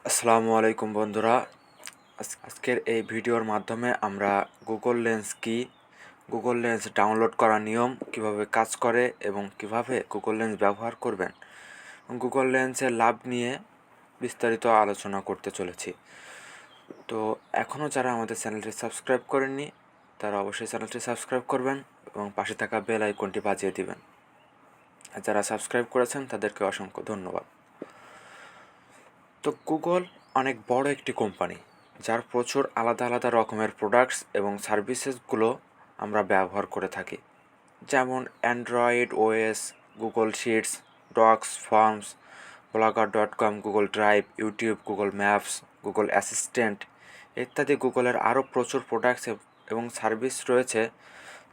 আসসালামু আলাইকুম বন্ধুরা। আজকের এই ভিডিওর মাধ্যমে আমরা গুগল লেন্স কি, গুগল লেন্স ডাউনলোড করার নিয়ম, কিভাবে কাজ করে এবং কিভাবে গুগল লেন্স ব্যবহার করবেন, গুগল লেন্সের লাভ নিয়ে বিস্তারিত আলোচনা করতে চলেছি। তো এখনও যারা আমাদের চ্যানেলটি সাবস্ক্রাইব করেননি তারা অবশ্যই চ্যানেলটি সাবস্ক্রাইব করবেন এবং পাশে থাকা বেল আইকনটি বাজিয়ে দিবেন। আর যারা সাবস্ক্রাইব করেছেন তাদেরকে অসংখ্য ধন্যবাদ। তো গুগল অনেক বড় একটি কোম্পানি, যার প্রচুর আলাদা আলাদা রকমের প্রোডাক্টস এবং সার্ভিসেসগুলো আমরা ব্যবহার করে থাকি, যেমন Android OS, Google Sheets, Docs, Forms, Blogger dot com, Google Drive, YouTube, Google Maps, Google Assistant ইত্যাদি। গুগলের আরও প্রচুর প্রোডাক্টস এবং সার্ভিস রয়েছে,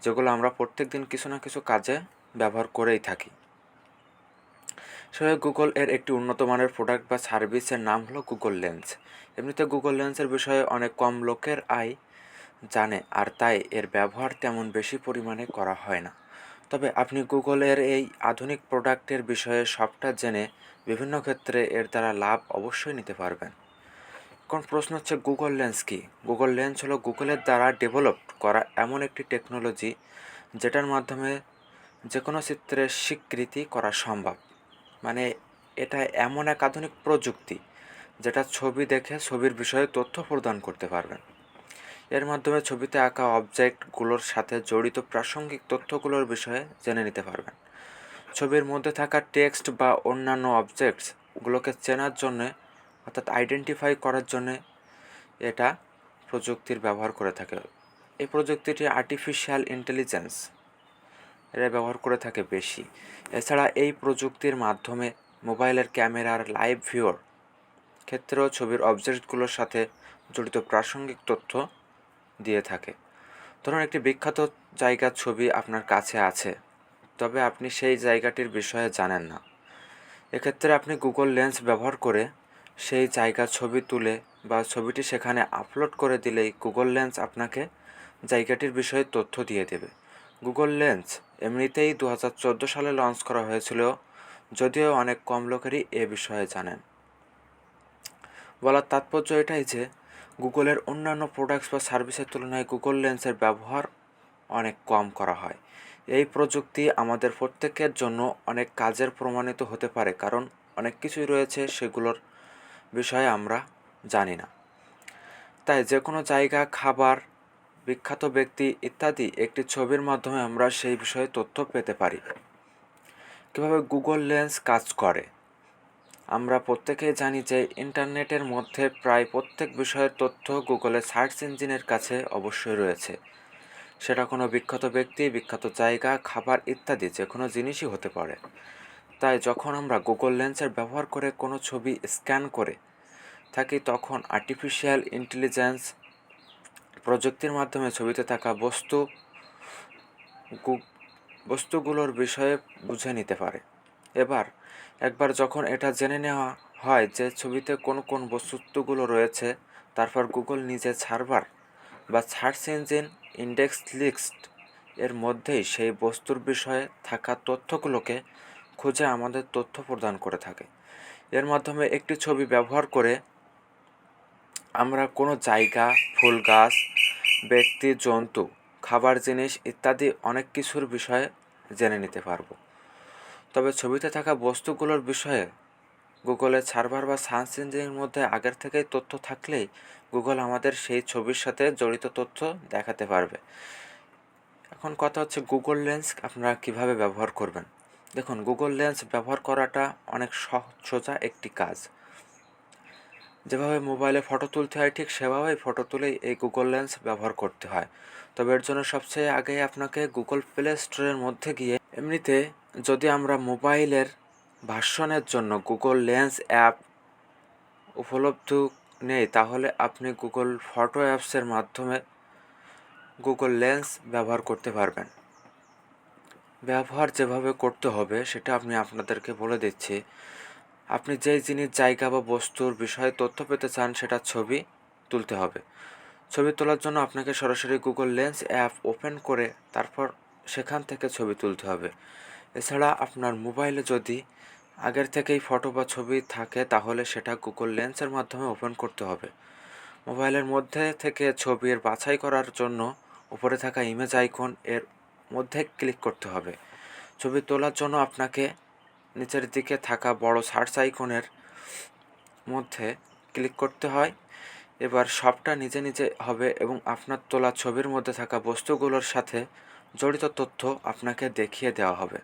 যেগুলো আমরা প্রত্যেক দিন কিছু না কিছু কাজে ব্যবহার করেই থাকি। সেভাবে গুগল এর একটি উন্নত মানের প্রোডাক্ট বা সার্ভিসের নাম হলো গুগল লেন্স। এমনিতে গুগল লেন্সের বিষয়ে অনেক কম লোকের জানে, আর তাই এর ব্যবহার তেমন বেশি পরিমাণে করা হয় না। তবে আপনি গুগলের এই আধুনিক প্রোডাক্টের বিষয়ে সবটা জেনে বিভিন্ন ক্ষেত্রে এর দ্বারা লাভ অবশ্যই নিতে পারবেন। এখন প্রশ্ন হচ্ছে, গুগল লেন্স কি? গুগল লেন্স হলো গুগলের দ্বারা ডেভেলপড করা এমন একটি টেকনোলজি যেটার মাধ্যমে যে কোনো চিত্রের স্বীকৃতি করা সম্ভব। মানে এটা এমন এক আধুনিক প্রযুক্তি যেটা ছবি দেখে ছবির বিষয়ে তথ্য প্রদান করতে পারবেন। এর মাধ্যমে ছবিতে আঁকা অবজেক্টগুলোর সাথে জড়িত প্রাসঙ্গিক তথ্যগুলোর বিষয়ে জেনে নিতে পারবেন। ছবির মধ্যে থাকা টেক্সট বা অন্যান্য অবজেক্টসগুলোকে চেনার জন্যে, অর্থাৎ আইডেন্টিফাই করার জন্যে এটা প্রযুক্তির ব্যবহার করে থাকে। এই প্রযুক্তিটি আর্টিফিশিয়াল ইন্টেলিজেন্স এরা ব্যবহার করে থাকে বেশি। এছাড়া এই প্রযুক্তির মাধ্যমে মোবাইলের ক্যামেরার লাইভ ভিউর ক্ষেত্রেও ছবির অবজেক্টগুলোর সাথে জড়িত প্রাসঙ্গিক তথ্য দিয়ে থাকে। ধরুন, একটি বিখ্যাত জায়গার ছবি আপনার কাছে আছে, তবে আপনি সেই জায়গাটির বিষয়ে জানেন না। এক্ষেত্রে আপনি গুগল লেন্স ব্যবহার করে সেই জায়গার ছবি তুলে বা ছবিটি সেখানে আপলোড করে দিলেই গুগল লেন্স আপনাকে জায়গাটির বিষয়ে তথ্য দিয়ে দেবে। গুগল লেন্স এমনিতেই 2014 সালে লঞ্চ করা হয়েছিল, যদিও অনেক কম লোকেরই এ বিষয়ে জানেন। বলার তাৎপর্য এটাই যে গুগলের অন্যান্য প্রোডাক্টস বা সার্ভিসের তুলনায় গুগল লেন্সের ব্যবহার অনেক কম করা হয়। এই প্রযুক্তি আমাদের প্রত্যেকের জন্য অনেক কাজের প্রমাণিত হতে পারে, কারণ অনেক কিছুই রয়েছে সেগুলোর বিষয়ে আমরা জানি না। তাই যে কোনো জায়গা, খাবার, বিখ্যাত ব্যক্তি ইত্যাদি একটি ছবির মাধ্যমে আমরা সেই বিষয়ে তথ্য পেতে পারি। কীভাবে গুগল লেন্স কাজ করে? আমরা প্রত্যেকেই জানি যে ইন্টারনেটের মধ্যে প্রায় প্রত্যেক বিষয়ের তথ্য গুগলের সার্চ ইঞ্জিনের কাছে অবশ্যই রয়েছে। সেটা কোনো বিখ্যাত ব্যক্তি, বিখ্যাত জায়গা, খাবার ইত্যাদি যে কোনো জিনিসই হতে পারে। তাই যখন আমরা গুগল লেন্সের ব্যবহার করে কোনো ছবি স্ক্যান করে থাকি, তখন আর্টিফিশিয়াল ইন্টেলিজেন্স প্রযুক্তির মাধ্যমে ছবিতে থাকা বস্তুগুলোর বিষয়ে বুঝে নিতে পারে। একবার যখন এটা জেনে নেওয়া হয় যে ছবিতে কোন কোন বস্তুগুলো রয়েছে, তারপর গুগল নিজের সার্ভার বা সার্চ ইঞ্জিন ইন্ডেক্স লিস্ট এর মধ্যেই সেই বস্তুর বিষয়ে থাকা তথ্যগুলোকে খুঁজে আমাদের তথ্য প্রদান করে থাকে। এর মাধ্যমে একটি ছবি ব্যবহার করে আমরা কোনো জায়গা, ফুল গাছ, ব্যক্তি, জন্তু, খাবার জিনিস ইত্যাদি অনেক কিছুর বিষয়ে জেনে নিতে পারবো। তবে ছবিতে থাকা বস্তুগুলোর বিষয়ে গুগলের সার্ভার বা সার্চ ইঞ্জিনের মধ্যে আগের থেকেই তথ্য থাকলেই গুগল আমাদের সেই ছবির সাথে জড়িত তথ্য দেখাতে পারবে। এখন কথা হচ্ছে, গুগল লেন্স আপনারা কিভাবে ব্যবহার করবেন। দেখুন, গুগল লেন্স ব্যবহার করাটা অনেক সোজা একটি কাজ। যেভাবে মোবাইলে ফটো তুলতে হয় ঠিক সেভাবেই ফটো তুলেই এই গুগল লেন্স ব্যবহার করতে হয়। তবে এর জন্য সবচেয়ে আগে আপনাকে গুগল প্লে স্টোরের মধ্যে গিয়ে, এমনিতে যদি আমরা মোবাইলের ভার্সনের জন্য গুগল লেন্স অ্যাপ উপলব্ধ নেই, তাহলে আপনি গুগল ফটো অ্যাপসের মাধ্যমে গুগল লেন্স ব্যবহার করতে পারবেন। ব্যবহার যেভাবে করতে হবে সেটা আমি আপনাদেরকে বলে দিচ্ছি। আপনি যেই জিনিস, জায়গা বা বস্তুর বিষয়ে তথ্য পেতে চান সেটা ছবি তুলতে হবে। ছবি তোলার জন্য আপনাকে সরাসরি গুগল লেন্স অ্যাপ ওপেন করে তারপর সেখান থেকে ছবি তুলতে হবে। এছাড়া আপনার মোবাইলে যদি আগের থেকেই ফটো বা ছবি থাকে তাহলে সেটা গুগল লেন্সের মাধ্যমে ওপেন করতে হবে। মোবাইলের মধ্যে থেকে ছবির বাছাই করার জন্য উপরে থাকা ইমেজ আইকন এর মধ্যে ক্লিক করতে হবে। ছবি তোলার জন্য আপনাকে নিচের দিকে থাকা বড় সার্চ আইকনের মধ্যে ক্লিক করতে হয়। এবার সবটা নিজে নিজে হবে এবং আপনার তোলা ছবির মধ্যে থাকা বস্তুগুলোর সাথে জড়িত তথ্য আপনাকে দেখিয়ে দেওয়া হবে।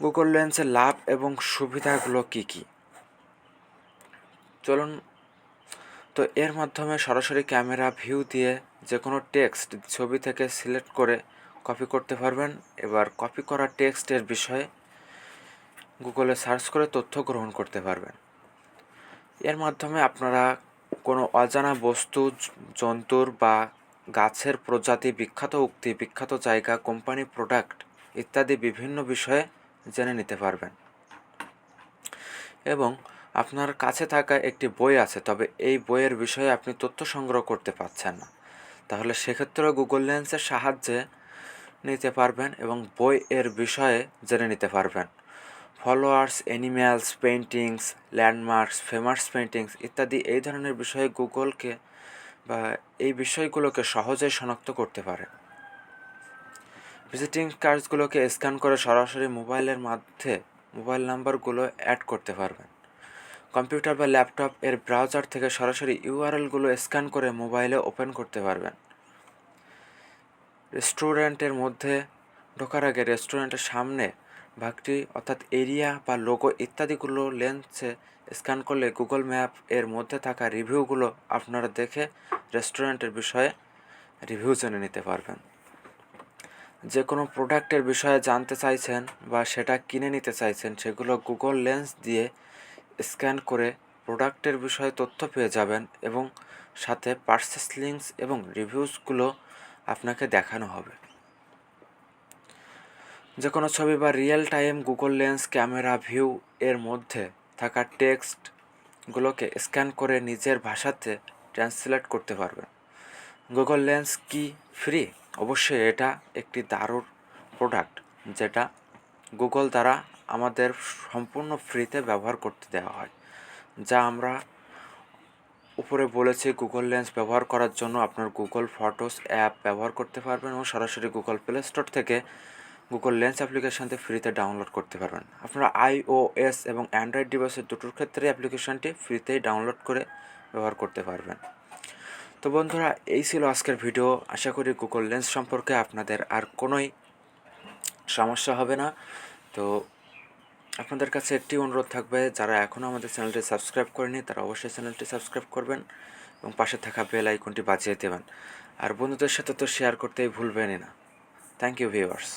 গুগল লেন্সের লাভ এবং সুবিধাগুলো কী কী? চলুন, তো এর মাধ্যমে সরাসরি ক্যামেরা ভিউ দিয়ে যে কোনো টেক্সট ছবি থেকে সিলেক্ট করে কপি করতে পারবেন। এবার কপি করা টেক্সটের বিষয়ে গুগলে সার্চ করে তথ্য গ্রহণ করতে পারবেন। এর মাধ্যমে আপনারা কোনো অজানা বস্তু, জন্তুর বা গাছের প্রজাতি, বিখ্যাত উক্তি, বিখ্যাত জায়গা, কোম্পানি, প্রোডাক্ট ইত্যাদি বিভিন্ন বিষয়ে জেনে নিতে পারবেন। এবং আপনার কাছে থাকা একটি বই আছে, তবে এই বইয়ের বিষয়ে আপনি তথ্য সংগ্রহ করতে পারছেন না, তাহলে সেক্ষেত্রেও গুগল লেন্সের সাহায্যে নিতে পারবেন এবং বইয়ের বিষয়ে জেনে নিতে পারবেন। Followers, animals, paintings, landmarks, famous paintings ইত্যাদি এই ধরনের বিষয়ে গুগলকে বা এই বিষয়গুলোকে সহজেই শনাক্ত করতে পারে। ভিজিটিং কার্ডসগুলোকে স্ক্যান করে সরাসরি মোবাইলের মধ্যে মোবাইল নাম্বারগুলো অ্যাড করতে পারবেন। কম্পিউটার বা ল্যাপটপ এর ব্রাউজার থেকে সরাসরি ইউআরএলগুলো স্ক্যান করে মোবাইলে ওপেন করতে পারবেন। রেস্টুরেন্টের মধ্যে ঢোকার আগে রেস্টুরেন্টের সামনে ভাগটি অর্থাৎ এরিয়া বা লোগো ইত্যাদিগুলো লেন্সে স্ক্যান করলে গুগল ম্যাপ এর মধ্যে থাকা রিভিউগুলো আপনারা দেখে রেস্টুরেন্টের বিষয়ে রিভিউ জেনে নিতে পারবেন। যে কোনো প্রোডাক্টের বিষয়ে জানতে চাইছেন বা সেটা কিনে নিতে চাইছেন, সেগুলো গুগল লেন্স দিয়ে স্ক্যান করে প্রোডাক্টের বিষয়ে তথ্য পেয়ে যাবেন এবং সাথে পারচেস লিঙ্কস এবং রিভিউসগুলো আপনাকে দেখানো হবে। যে কোনো ছবি বা real time Google lens camera view এর মধ্যে থাকা টেক্সটগুলোকে স্ক্যান করে নিজের ভাষাতে ট্রান্সলেট করতে পারবেন। গুগল লেন্স কি ফ্রি? অবশ্যই এটা একটি দারুণ প্রোডাক্ট, যেটা গুগল দ্বারা আমাদের সম্পূর্ণ ফ্রিতে ব্যবহার করতে দেওয়া হয়। যা আমরা উপরে বলেছি, গুগল লেন্স ব্যবহার করার জন্য আপনার গুগল ফটোস অ্যাপ ব্যবহার করতে পারবেন এবং সরাসরি গুগল প্লে স্টোর থেকে গুগল লেন্স অ্যাপ্লিকেশনটি ফ্রিতে ডাউনলোড করতে পারবেন। আপনারা iOS এবং অ্যান্ড্রয়েড ডিভাইসের দুটোর ক্ষেত্রে অ্যাপ্লিকেশনটি ফ্রিতেই ডাউনলোড করে ব্যবহার করতে পারবেন। তো বন্ধুরা, এই ছিল আজকের ভিডিও। আশা করি গুগল লেন্স সম্পর্কে আপনাদের আর কোনোই সমস্যা হবে না। তো আপনাদের কাছে একটি অনুরোধ থাকবে, যারা এখনও আমাদের চ্যানেলটি সাবস্ক্রাইব করেনি তারা অবশ্যই চ্যানেলটি সাবস্ক্রাইব করবেন এবং পাশে থাকা বেল আইকনটি বাজিয়ে দেবেন। আর বন্ধুদের সাথে তো শেয়ার করতেই ভুলবেনই না। Thank you viewers.